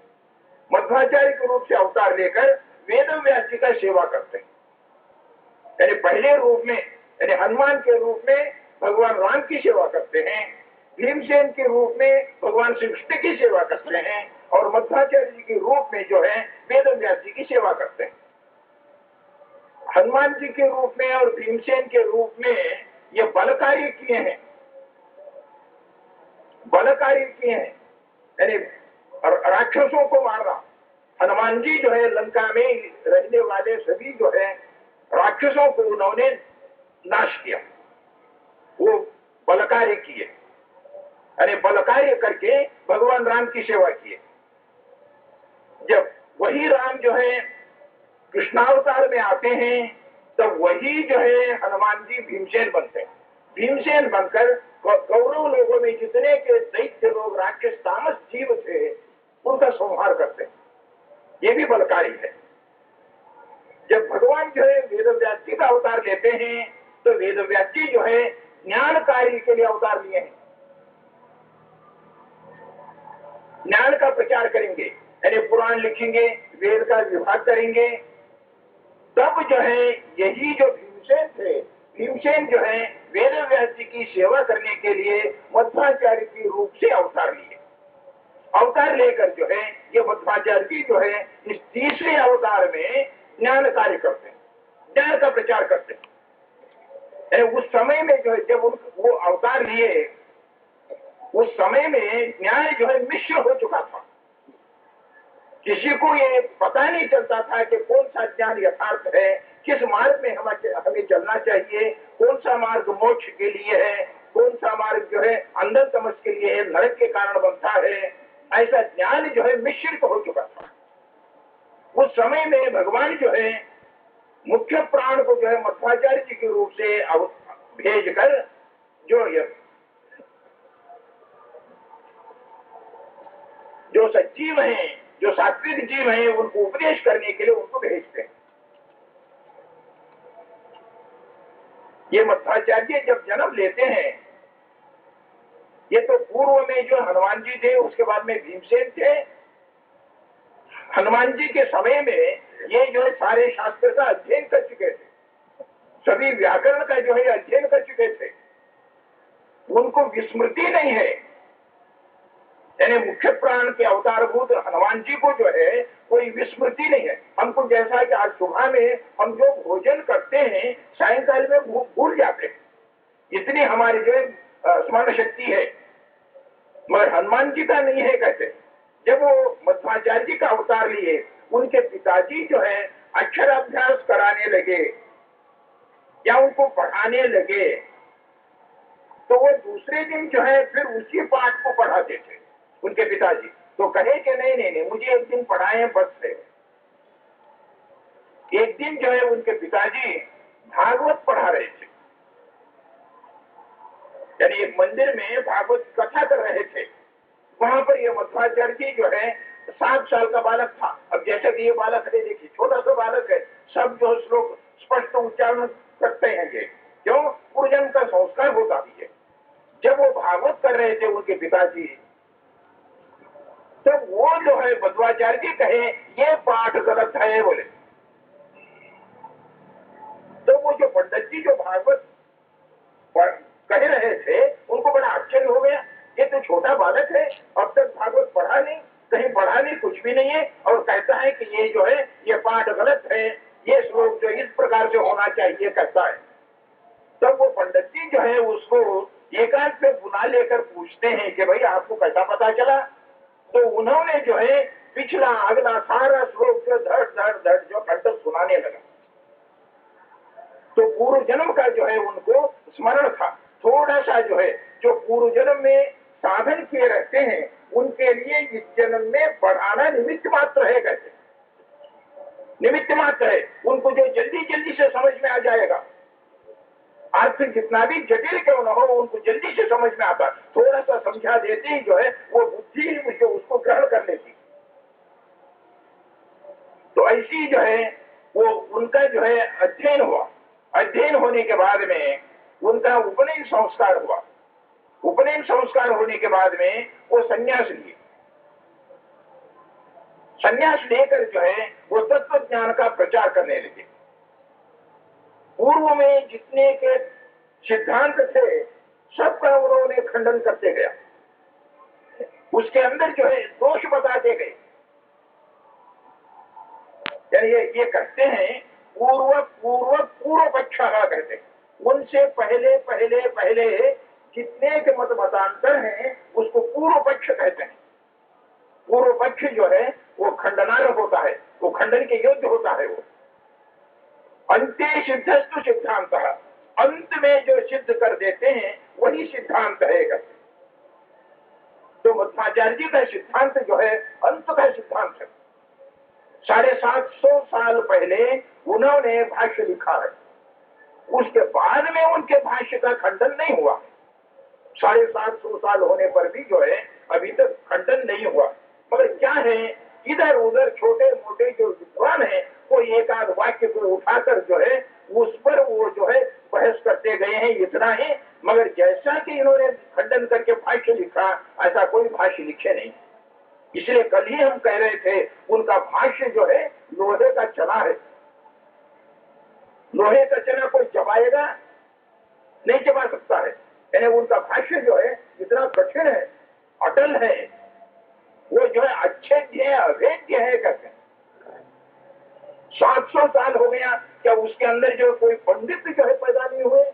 B: मध्वाचार्य के रूप से अवतार लेकर वेदव्यास जी का सेवा करते हैं। यानी पहले रूप में, यानी हनुमान के रूप में भगवान राम की सेवा करते हैं, भीमसेन के रूप में भगवान श्री कृष्ण की सेवा करते हैं, और मध्वाचार्य जी के रूप में जो है वेदव्यास जी की सेवा करते हैं। हनुमान जी के रूप में और भीमसेन के रूप में ये बल कार्य किए हैं, बल कार्य किए हैं, यानी राक्षसों को मारना। हनुमान जी जो है लंका में रहने वाले सभी जो है राक्षसों को उन्होंने नाश किया, वो बल कार्य किए, यानी बल कार्य करके भगवान राम की सेवा किए। जब वही राम जो है कृष्णावतार में आते हैं तब वही जो है हनुमान जी भीमसेन बनते हैं। भीमसेन बनकर कौरव लोगों में जितने के दैत्य लोग राक्षस तामस जीव थे उनका संहार करते हैं। ये भी बलकारी है। जब भगवान जो है वेदव्यास जी का अवतार लेते हैं तो वेदव्यास जी जो है ज्ञान कार्य के लिए अवतार लिए हैं, ज्ञान का प्रचार करेंगे, यानी पुराण लिखेंगे, वेद का विभाग करेंगे। तब जो है यही जो भीमसेन थे। भीमसेन जो है वेद व्यास जी की सेवा करने के लिए मध्वाचार्य के रूप से अवतार लिए। अवतार लेकर जो है ये मध्वाचार्य जी जो है इस तीसरे अवतार में ज्ञान कार्य करते हैं, ज्ञान का प्रचार करते हैं। उस समय में जो है जब वो अवतार लिए उस समय में ज्ञान जो है मिश्र हो चुका था। किसी को ये पता नहीं चलता था कि कौन सा ज्ञान यथार्थ है, किस मार्ग में हमें चलना चाहिए, कौन सा मार्ग मोक्ष के लिए है, कौन सा मार्ग जो है अंधन समझ के लिए है, नरक के कारण बनता है। ऐसा ज्ञान जो है मिश्रित हो चुका था। उस समय में भगवान जो है मुख्य प्राण को जो है मध्वाचार्य जी के रूप से भेजकर जो सजीव हैं, जो सात्विक जीव हैं, उनको उपदेश करने के लिए उनको भेजते हैं। ये मध्वाचार्य जब जन्म लेते हैं, ये तो पूर्व में जो हनुमान जी थे, उसके बाद में भीमसेन थे। हनुमान जी के समय में ये जो है सारे शास्त्र का अध्ययन कर चुके थे, सभी व्याकरण का जो है अध्ययन कर चुके थे। उनको विस्मृति नहीं है, यानी मुख्य प्राण के अवतारभूत हनुमान जी को जो है कोई विस्मृति नहीं है। हमको जैसा कि आज सुबह में हम जो भोजन करते हैं सायंकाल में भूल जाते हैं, इतनी हमारी जो है स्मरण शक्ति है, मगर हनुमान जी का नहीं है। कहते जब वो मध्वाचार्य जी का अवतार लिए, उनके पिताजी जो है अक्षराभ्यास कराने लगे या उनको पढ़ाने लगे, तो वो दूसरे दिन जो है फिर उसी पाठ को पढ़ाते थे उनके पिताजी। तो कहे कि नहीं नहीं नहीं, मुझे एक दिन पढ़ाएं बस से। एक दिन जो है उनके पिताजी भागवत पढ़ा रहे थे, यानी एक मंदिर में भागवत कथा कर रहे थे। वहां पर ये मध्वाचार्य जी जो है 7 साल का बालक था। अब जैसे कि ये बालक है, देखिए छोटा सा बालक है, सब जो श्लोक स्पष्ट उच्चारण करते हैं। ये क्यों? पूर्वजन्म का संस्कार होता भी है। जब वो भागवत कर रहे थे उनके पिताजी, तो वो जो है मध्वाचार्य जी कहे ये पाठ गलत है बोले। तो वो जो पंडित जी जो भागवत कह रहे थे उनको बड़ा आश्चर्य हो गया, ये तो छोटा बालक है, अब तक भागवत पढ़ा नहीं, कहीं पढ़ा नहीं, कुछ भी नहीं है, और कहता है कि ये जो है ये पाठ गलत है, ये श्लोक जो इस प्रकार से होना चाहिए कहता है। तब वो पंडित जी जो है उसको एकांत पे बुला लेकर पूछते हैं कि भाई आपको कैसा पता चला? तो उन्होंने जो है पिछला अगला सारा श्लोक जो धड़ धड़ धड़ जो कंठ सुनाने लगा। तो पूर्व जन्म का जो है उनको स्मरण था, थोड़ा सा जो है जो पूर्व जन्म में साधन किए रहते हैं उनके लिए इस जन्म में बढ़ाना निमित्त मात्र है। कहते निमित्त मात्र है, उनको जो जल्दी जल्दी से समझ में आ जाएगा, अर्थ जितना भी जटिल क्यों न हो उनको जल्दी से समझ में आता, थोड़ा सा समझा देते ही जो है वो बुद्धि जो उसको ग्रहण कर लेती। तो ऐसी जो है वो उनका जो है अध्ययन हुआ। अध्ययन होने के बाद में उनका उपनयन संस्कार हुआ। उपनयन संस्कार होने के बाद में वो संन्यास लिए। संन्यास लेकर जो है वो तत्व ज्ञान का प्रचार करने लगे। पूर्व में जितने के सिद्धांत थे सबका उन्होंने खंडन करते गया, उसके अंदर जो है दोष बताते गए। यानी ये कहते हैं पूर्व पक्ष कहते हैं, उनसे पहले पहले पहले जितने के मत मतांतर हैं उसको पूर्व पक्ष कहते हैं। पूर्व पक्ष जो है वो खंडनार्ह होता है, वो खंडन के योग्य होता है। वो अंते सिद्धस्तु सिद्धांत, अंत में जो सिद्ध कर देते हैं वही सिद्धांत है। तो मध्वाचार्य जी का सिद्धांत जो है अंत का सिद्धांत है। 750 साल पहले उन्होंने भाष्य लिखा है, उसके बाद में उनके भाष्य का खंडन नहीं हुआ। 750 साल होने पर भी जो है अभी तक खंडन नहीं हुआ। मगर क्या है, इधर उधर छोटे मोटे जो विद्वान है वो एक आध वाक्य को उठाकर जो है उस पर वो जो है बहस करते गए हैं, इतना ही। मगर जैसा कि इन्होंने खंडन करके भाष्य लिखा, ऐसा कोई भाष्य लिखे नहीं। इसलिए कल ही हम कह रहे थे उनका भाष्य जो है लोहे का चना है, लोहे का चना कोई चबाएगा नहीं, चबा सकता है। यानी उनका भाष्य जो है इतना कठिन है, अटल है, वो जो है अच्छेद्य है, अभेद्य है कहते हैं। 700 साल हो गया, क्या उसके अंदर जो कोई पंडित जो है पैदा नहीं हुए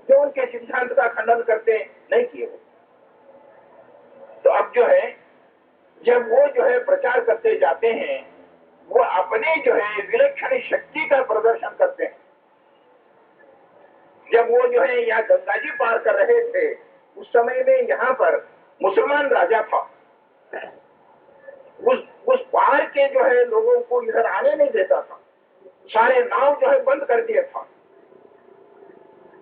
B: जो उनके सिद्धांत का खंडन करते नहीं किए हो। तो अब जो है जब वो जो है प्रचार करते जाते हैं, वो अपने जो है विलक्षण शक्ति का प्रदर्शन करते हैं। जब वो जो है यहाँ गंगा जी पार कर रहे थे, उस समय में यहाँ पर मुसलमान राजा था। उस पार के जो है लोगों को इधर आने नहीं देता था, सारे नाव जो है बंद कर दिया था।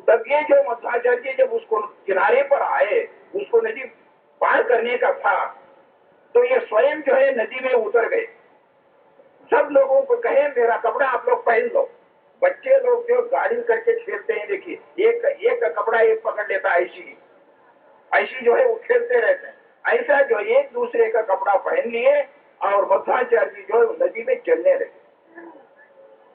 B: तब ये जो मध्वाचार्य जब उसको किनारे पर आए, उसको नदी पार करने का था, तो ये स्वयं जो है नदी में उतर गए। सब लोगों को कहे मेरा कपड़ा आप लोग पहन लो। बच्चे लोग जो गाड़ी करके खेलते हैं, देखिए एक का कपड़ा एक पकड़ लेता, ऐसी जो है वो खेलते रहते हैं। ऐसा जो एक दूसरे का कपड़ा पहन लिए और मध्वाचार्य जो है नदी में चलने लगे,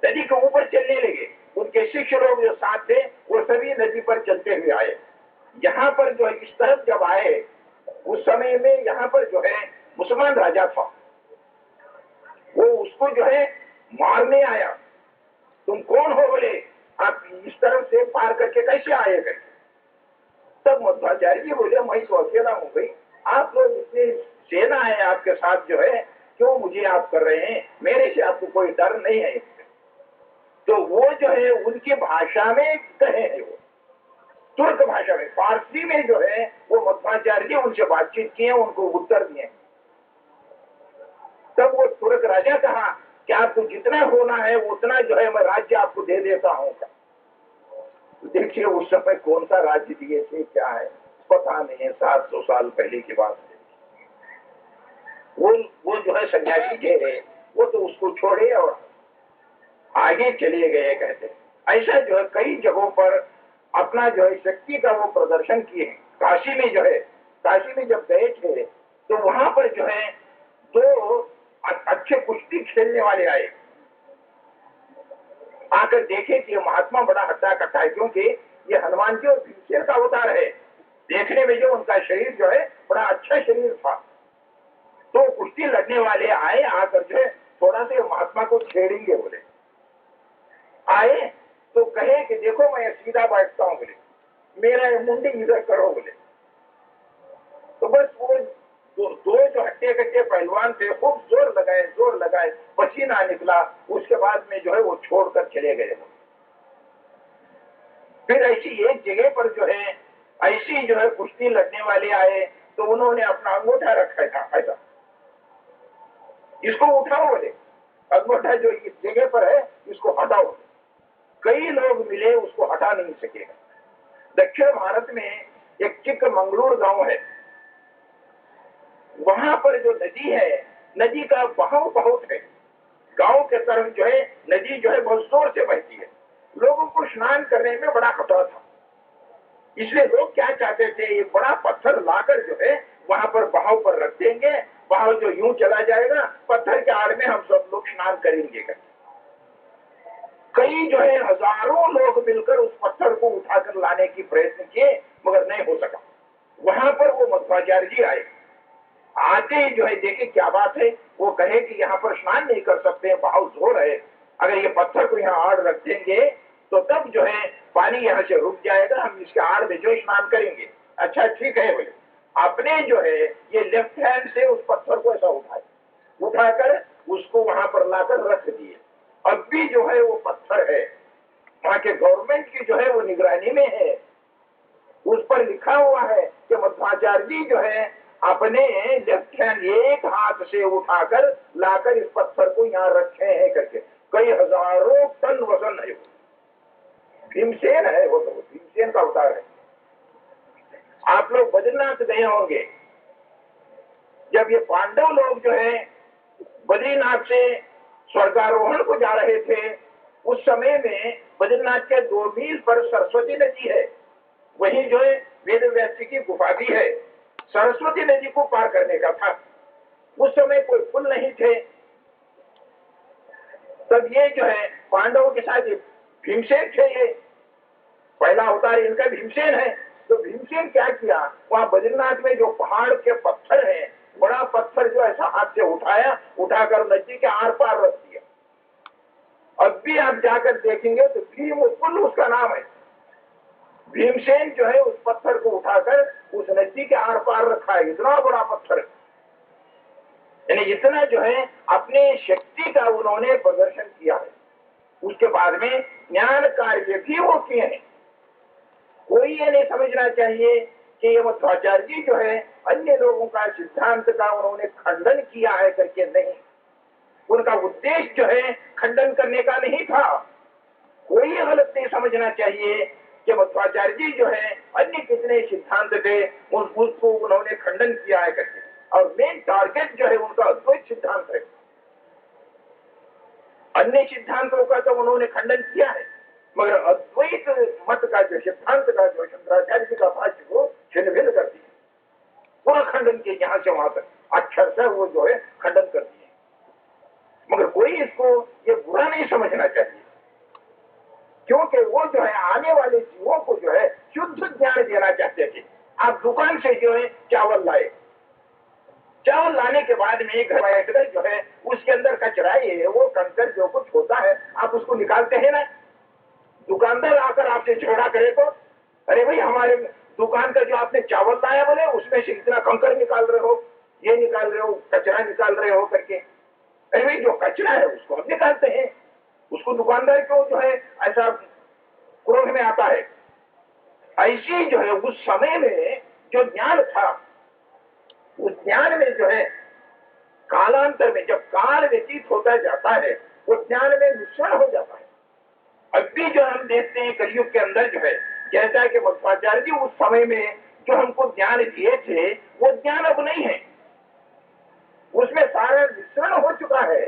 B: नदी के ऊपर चलने लगे। उनके शिष्य लोग जो साथ थे वो सभी नदी पर चलते हुए आए। यहाँ पर जो है इस तरफ जब आए, उस समय में यहाँ पर जो है मुसलमान राजा था, वो उसको जो है मारने आया। तुम कौन हो बोले, आप इस तरफ से पार करके कैसे आए गए? तब मध्वाचार्य बोले मैं तो अकेला हूँ भाई, आप लोग इतनी सेना है आपके साथ जो है, क्यों मुझे आप कर रहे हैं? मेरे से आपको कोई डर नहीं है। तो वो जो है उनकी भाषा में कहे हैं, वो तुर्क भाषा में, फारसी में जो है वो मध्वाचार्य उनसे बातचीत किए, उनको उत्तर दिए। तब वो तुर्क राजा कहा कि आपको जितना होना है उतना जो है मैं राज्य आपको दे देता हूँ। देखिए उस समय कौन सा राज्य दिए थे, क्या है पता नहीं है, 700 साल पहले की बात है। वो जो है सन्यासी थे, वो तो उसको छोड़े और आगे चले गए कहते। ऐसा जो है कई जगहों पर अपना जो है शक्ति का वो प्रदर्शन किए। काशी में जो है, काशी में जब गए थे तो वहां पर जो है दो अच्छे कुश्ती खेलने वाले आए, आकर देखे कि ये महात्मा बड़ा हट्टा कट्टा है, क्योंकि ये हनुमान जी और भीमसेन का अवतार है। देखने में जो उनका शरीर जो है बड़ा अच्छा शरीर था। तो कुश्ती लड़ने वाले आए, आकर जो है थोड़ा से महात्मा को छेड़ेंगे बोले। आए तो कहे कि देखो मैं सीधा बैठता हूं बोले, मेरा मुंडी इधर करो बोले। तो बस वो दो जो हट्टे कट्टे पहलवान थे खूब जोर लगाए, पसीना निकला। उसके बाद में जो है वो छोड़कर चले गए। फिर ऐसी एक जगह पर जो है ऐसी जो है कुश्ती लड़ने वाले आए, तो उन्होंने अपना अंगूठा रखा था ऐसा, इसको उठाओ बोले, अंगूठा जो इस जगह पर है इसको हटाओ। कई लोग मिले, उसको हटा नहीं सकेगा। दक्षिण भारत में एक चिकमंगलूर गांव है, वहां पर जो नदी है, नदी का बहाव बहुत है। गांव के तरफ जो है नदी जो है बहुत जोर से बहती है। लोगों को स्नान करने में बड़ा खतरा था, इसलिए लोग क्या चाहते थे, ये बड़ा पत्थर लाकर जो है वहां पर बहाव पर रख देंगे, बहाव जो यूं चला जाएगा, पत्थर के आड़ में हम सब लोग स्नान करेंगे। कई जो है हजारों लोग मिलकर उस पत्थर को उठाकर लाने की प्रयत्न किए, मगर नहीं हो सका। वहां पर वो मध्वाचार्य जी आए, आते ही जो है देखे क्या बात है, वो कहे कि यहाँ पर स्नान नहीं कर सकते, बहाव जोर है, अगर ये पत्थर को यहाँ आड़ रख देंगे तो तब जो है पानी यहाँ से रुक जाएगा, हम इसके आड़ में जो स्नान करेंगे। अच्छा ठीक है बोले। आपने जो है ये लेफ्ट हैंड से उस पत्थर को ऐसा उठाकर उसको वहां पर लाकर रख दिए। अब भी जो है वो पत्थर है, वहां के गवर्नमेंट की जो है वो निगरानी में है। उस पर लिखा हुआ है कि मध्वाचार्य जी जो है अपने लेफ्ट हैंड एक हाथ से उठाकर लाकर इस पत्थर को यहाँ रखे हैं करके। कई हजारों टन वजन है। भीमसेन है वो, तो भीमसेन का अवतार है। आप लोग बद्रीनाथ गए होंगे, जब ये पांडव लोग जो है बद्रीनाथ से स्वर्गारोहण को जा रहे थे, उस समय में बद्रीनाथ के 2 मील पर सरस्वती नदी है, वही जो है वेद व्यास की गुफा भी है। सरस्वती नदी को पार करने का था, उस समय कोई पुल नहीं थे। तब ये जो है पांडवों के साथ भीमसेन थे ये, पहला अवतार इनका भीमसेन है। तो भीमसेन क्या किया, वहां बद्रीनाथ में जो पहाड़ के पत्थर है, बड़ा पत्थर जो ऐसा हाथ से उठाया, उठाकर नदी के आर पार रख दिया। अब भी आप जाकर देखेंगे तो भीम पुल उसका नाम है। भीमसेन जो है उस पत्थर को उठाकर उस नदी के आर पार रखा है, इतना बड़ा पत्थर। यानी इतना जो है अपने शक्ति का उन्होंने प्रदर्शन किया है। उसके बाद में ज्ञान कार्य भी वो किए हैं। कोई ये नहीं समझना चाहिए कि ये मध्वाचार्य जी जो है अन्य लोगों का सिद्धांत का उन्होंने खंडन किया है करके, नहीं। उनका उद्देश्य जो है खंडन करने का नहीं था। कोई ये गलत नहीं समझना चाहिए कि मध्वाचार्य जी जो है अन्य कितने सिद्धांत थे उसको उन्होंने खंडन किया है करके, और मेन टारगेट जो है उनका अद्वैत सिद्धांत है। अन्य सिद्धांतों का तो उन्होंने खंडन किया है, मगर अद्वैत मत का जो सिद्धांत का जो शंकराचार्य जी का भाष्य को छिन्न-भिन्न कर दिया, पूरा खंडन किया, यहां से वहां तक अक्षर से वो जो है खंडन कर दिए। मगर कोई इसको ये बुरा नहीं समझना चाहिए, क्योंकि वो जो है आने वाले जीवों को जो है शुद्ध ज्ञान देना चाहते थे। आप दुकान से जो है चावल लाए, चावल लाने के बाद में घर बैठकर जो है उसके अंदर कचरा ये वो कंकर जो कुछ होता है आप उसको निकालते हैं ना। दुकानदार आकर आपसे झगड़ा करे तो, अरे भाई हमारे दुकान का जो आपने चावल लाया बोले उसमें से इतना कंकर निकाल रहे हो, ये निकाल रहे हो, कचरा निकाल रहे हो करके। अरे भाई जो कचरा है उसको हम निकालते हैं, उसको दुकानदार क्यों जो है ऐसा क्रोध में आता है। ऐसी जो है उस समय में जो ज्ञान था, उस ज्ञान में जो है कालांतर में जब काल व्यतीत होता जाता है वो ज्ञान में मिश्रण हो जाता है। अभी जो हम देखते हैं कलयुग के अंदर जो है, जैसा कि मध्वाचार्य जी उस समय में जो हमको ज्ञान दिए थे वो ज्ञान अब नहीं है, उसमें सारा मिश्रण हो चुका है।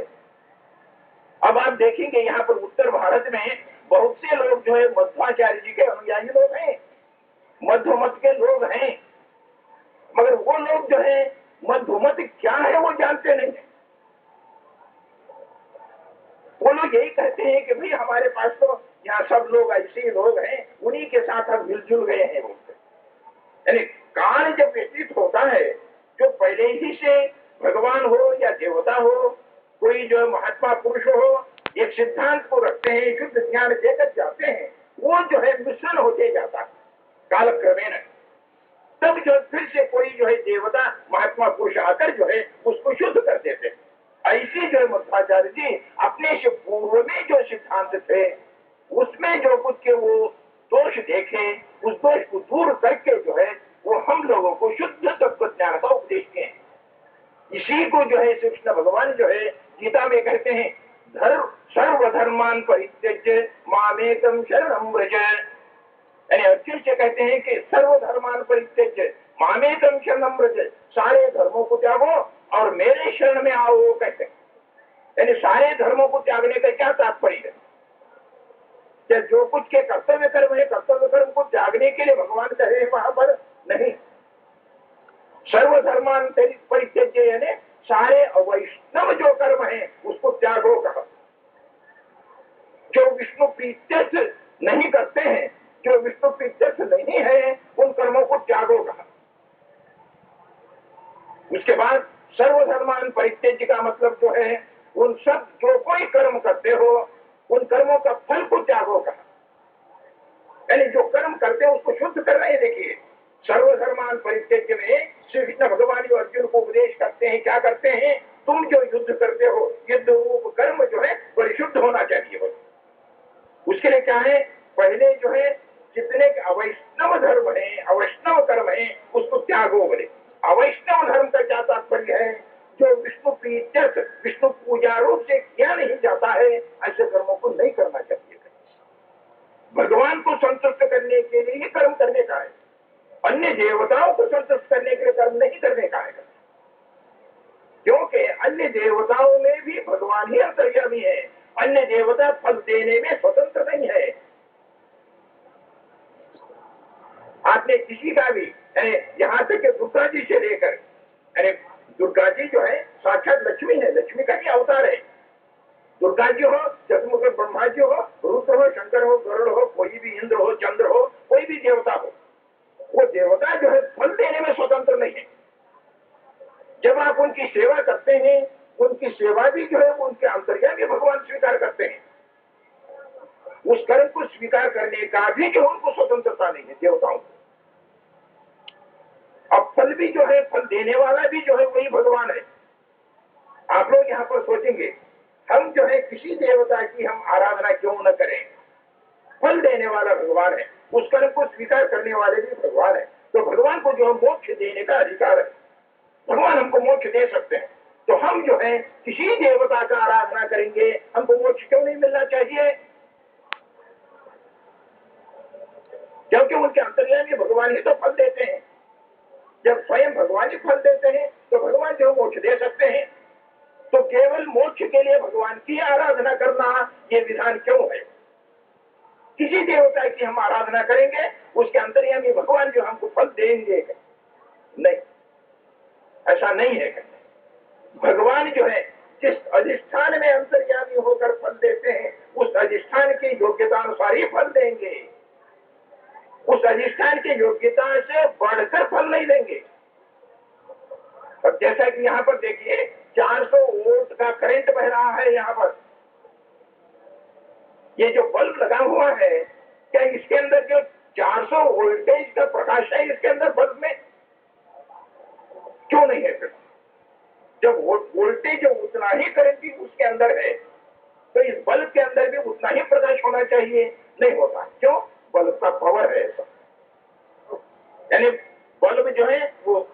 B: अब आप देखेंगे यहाँ पर उत्तर भारत में बहुत से लोग जो है मध्वाचार्य जी के अनुयायी लोग हैं, मध्वमत के लोग हैं, मगर वो लोग जो है मध्वमत क्या है वो जानते नहीं है। वो लोग यही कहते हैं कि भाई हमारे पास तो यहाँ सब लोग ऐसे ही लोग हैं, उन्हीं के साथ हम मिलजुल गए हैं बोलते। यानी काल जब व्यतीत होता है, जो पहले ही से भगवान हो या देवता हो, कोई जो महात्मा पुरुष हो, एक सिद्धांत को रखते हैं, शुद्ध ज्ञान देकर जाते हैं, वो जो है मिश्रण होते जाता है कालक्रमेण। तब जो फिर से कोई जो है देवता महात्मा पुरुष आकर जो है उसको शुद्ध कर देते हैं। ऐसे जो है मध्वाचार्य जी अपने से पूर्व में जो सिद्धांत थे उसमें जो कुछ के वो दोष देखे, उस दोष को दूर करके जो है वो हम लोगों को शुद्ध तत्व ज्ञान का उपदेश दिए। इसी को जो है श्री कृष्ण भगवान जो है गीता में कहते हैं, सर्वधर्मान परित्यज्य मामेकं शरणं व्रज। यानी अर्जुन से कहते हैं कि सर्वधर्मान परित्यज्य मामेकं शरणं व्रज, सारे धर्मों को त्यागो और मेरे शरण में आओ कहते हैं। यानी सारे धर्मों को त्यागने का क्या तात्पर्य है? कि जो कुछ के कर्तव्य कर्म है, कर्तव्य कर्म को त्यागने के लिए भगवान कहे वहां पर नहीं। सर्वधर्मान परित्यज्य यानी सारे अवैष्णव जो कर्म है उसको त्यागो कहा। जो विष्णु प्रीत्यर्थ नहीं करते हैं, जो विष्णु प्रीत्यर्थ नहीं है, उन कर्मों को त्यागो कहा। उसके बाद सर्वधर्मान परित्यज्य का मतलब जो है उन सब जो कोई कर्म करते हो उन कर्मों का फल को त्यागो कहा। यानी जो कर्म करते हो उसको शुद्ध कर रहे हैं। देखिए सर्वधर्मान परित्यज्य में श्री कृष्ण भगवान जो अर्जुन को उपदेश करते हैं, क्या करते हैं, तुम जो युद्ध करते हो युद्ध रूप कर्म जो है परिशुद्ध होना चाहिए। उसके लिए क्या है, पहले जो है जितने अवैष्णव धर्म है, अवैष्णव कर्म है उसको त्यागो बोले। अवैष्णव धर्म का क्या तात्पर्य है, जो विष्णु प्रीत्यर्थ विष्णु पूजा रूप से किया नहीं जाता है, ऐसे कर्मों को नहीं करना चाहिए। भगवान को संतुष्ट करने के लिए ही कर्म करने का है, अन्य देवताओं को संतुष्ट करने के लिए कर्म नहीं करने का है। क्योंकि अन्य देवताओं में भी भगवान ही अंतर्यामी है, अन्य देवता फल देने में स्वतंत्र नहीं है। आपने किसी का भी यहाँ तक कि दुर्गा जी से लेकर, दुर्गा जी जो है साक्षात लक्ष्मी है, लक्ष्मी का ही अवतार है। दुर्गा जी हो, चतुर्मुख ब्रह्मा जी हो, रुद्र हो, शंकर हो, उनकी सेवा करते हैं, उनकी सेवा भी जो है वो उनके अंतर्यामी भगवान स्वीकार करते हैं। उस कर्म को स्वीकार करने का भी जो उनको स्वतंत्रता नहीं है देवताओं को। अब फल भी जो है, फल देने वाला भी जो है वही भगवान है। आप लोग यहाँ पर सोचेंगे हम जो है किसी देवता की हम आराधना क्यों न करें, फल देने वाला भगवान है, उस कर्म को स्वीकार करने वाले भी भगवान है, तो भगवान को जो मोक्ष देने का अधिकार है, भगवान हमको मोक्ष दे सकते हैं, तो हम जो है किसी देवता का आराधना करेंगे, हमको मोक्ष क्यों नहीं मिलना चाहिए? क्योंकि उनके अंतर्यामी भगवान ही तो फल देते हैं। जब स्वयं भगवान ही फल देते हैं तो भगवान जो मोक्ष दे सकते हैं, तो केवल मोक्ष के लिए भगवान की आराधना करना ये विधान क्यों है? किसी देवता की हम आराधना करेंगे, उसके अंतर्यामी भगवान जो हमको फल देंगे, नहीं, ऐसा नहीं है। भगवान जो है जिस अधिष्ठान में अंतर्यामी होकर फल देते हैं, उस अधिष्ठान की योग्यता अनुसार ही फल देंगे, उस अधिष्ठान की योग्यता से बढ़कर फल नहीं देंगे। अब जैसा कि यहाँ पर देखिए 400 वोल्ट का करंट बह रहा है, यहाँ पर ये जो बल्ब लगा हुआ है, क्या इसके अंदर जो 400 वोल्टेज का प्रकाश है इसके अंदर बल्ब में क्यों नहीं है? फिर जब वोल्टेज उतना ही करंट भी उसके अंदर है, तो इस बल्ब के अंदर भी उतना ही प्रकाश होना चाहिए, नहीं होता। क्यों? बल्ब का पावर है ऐसा। यानी बल्ब जो है वो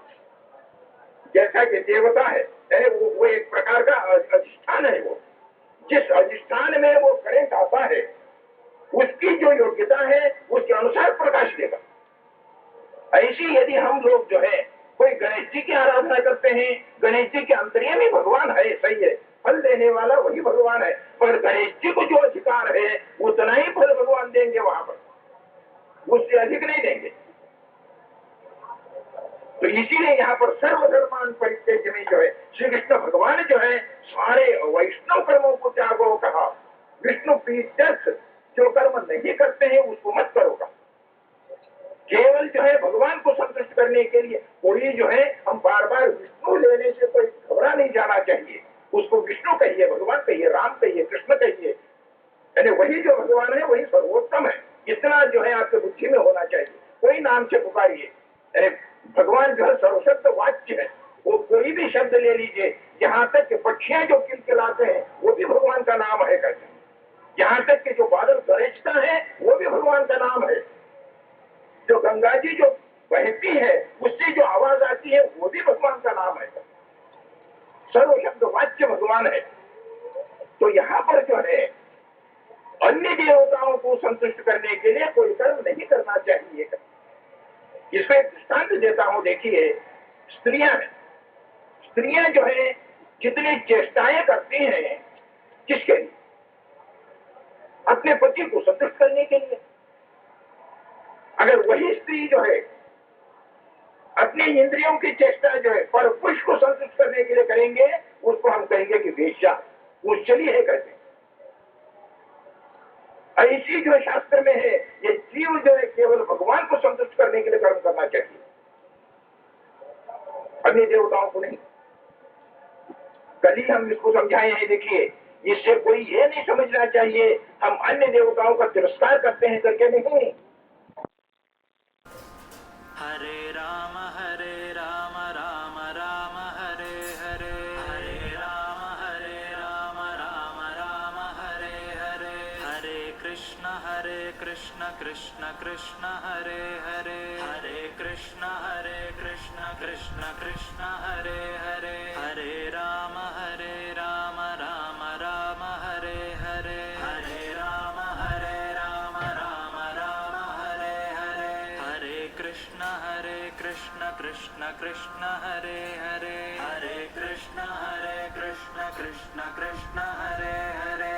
B: जैसा कि देवता है, यानी वो एक प्रकार का अधिष्ठान है। वो जिस अधिष्ठान में वो करंट आता है, उसकी जो योग्यता है उसके अनुसार प्रकाश देगा। ऐसी यदि हम लोग जो है कोई गणेश जी की आराधना करते हैं, गणेश जी के अंतर्यामी भगवान है, सही है, फल देने वाला वही भगवान है, पर गणेश जी को जो अधिकार है उतना ही फल भगवान देंगे, वहां पर उससे अधिक नहीं देंगे। तो इसीलिए यहाँ पर सर्वधर्मान परित्यज्य में जो है श्री कृष्ण भगवान जो है सारे वैष्णव कर्मों को त्यागो कहा। विष्णु प्रीत्यर्थ जो कर्म नहीं करते हैं उसको मत करोगा। केवल जो है भगवान को संतुष्ट करने के लिए कोई जो है, हम बार बार विष्णु लेने से कोई घबरा नहीं जाना चाहिए। उसको विष्णु कहिए, भगवान कहिए, राम कहिए, कृष्ण कहिए, यानी वही जो भगवान है वही सर्वोत्तम है, इतना जो है आपके बुद्धि में होना चाहिए। कोई नाम से पुकारिए, भगवान जो है सर्वशब्द वाच्य है, वो कोई भी शब्द ले लीजिए, यहाँ तक कि पक्षियां जो किलकिलाते हैं वो भी भगवान का नाम है कहते हैं, यहाँ तक कि जो बादल गरजता है वो भी भगवान का नाम है, जो गंगा जी जो बहती है उससे जो आवाज आती है वो भी भगवान का नाम है, सर्वशब्द वाच्य भगवान है। तो यहाँ पर जो है अन्य देवताओं को संतुष्ट करने के लिए कोई कर्म नहीं करना चाहिए। इसमें दृष्टांत देता हूं, देखिए स्त्रियां जो है कितनी चेष्टाएं करती हैं, किसके लिए? अपने पति को संतुष्ट करने के लिए। अगर वही स्त्री जो है अपनी इंद्रियों की चेष्टा जो है पर पुरुष को संतुष्ट करने के लिए करेंगे, उसको हम कहेंगे कि वेश्या, उच्चली है कहते हैं। ऐसी जो शास्त्र में है, ये जीव जो है केवल भगवान को संतुष्ट करने के लिए कर्म करना चाहिए, अन्य देवताओं को नहीं। कल ही हम इसको समझाए हैं। देखिए, इससे कोई ये नहीं समझना चाहिए हम अन्य देवताओं का तिरस्कार करते हैं करके नहीं।
A: हरे राम राम राम हरे हरे, हरे राम राम राम हरे हरे, हरे कृष्ण कृष्ण कृष्ण हरे हरे, हरे कृष्ण कृष्ण कृष्ण हरे हरे, हरे राम राम राम हरे हरे, हरे राम राम राम हरे हरे, हरे कृष्ण कृष्ण कृष्ण हरे हरे, हरे कृष्ण कृष्ण कृष्ण हरे हरे,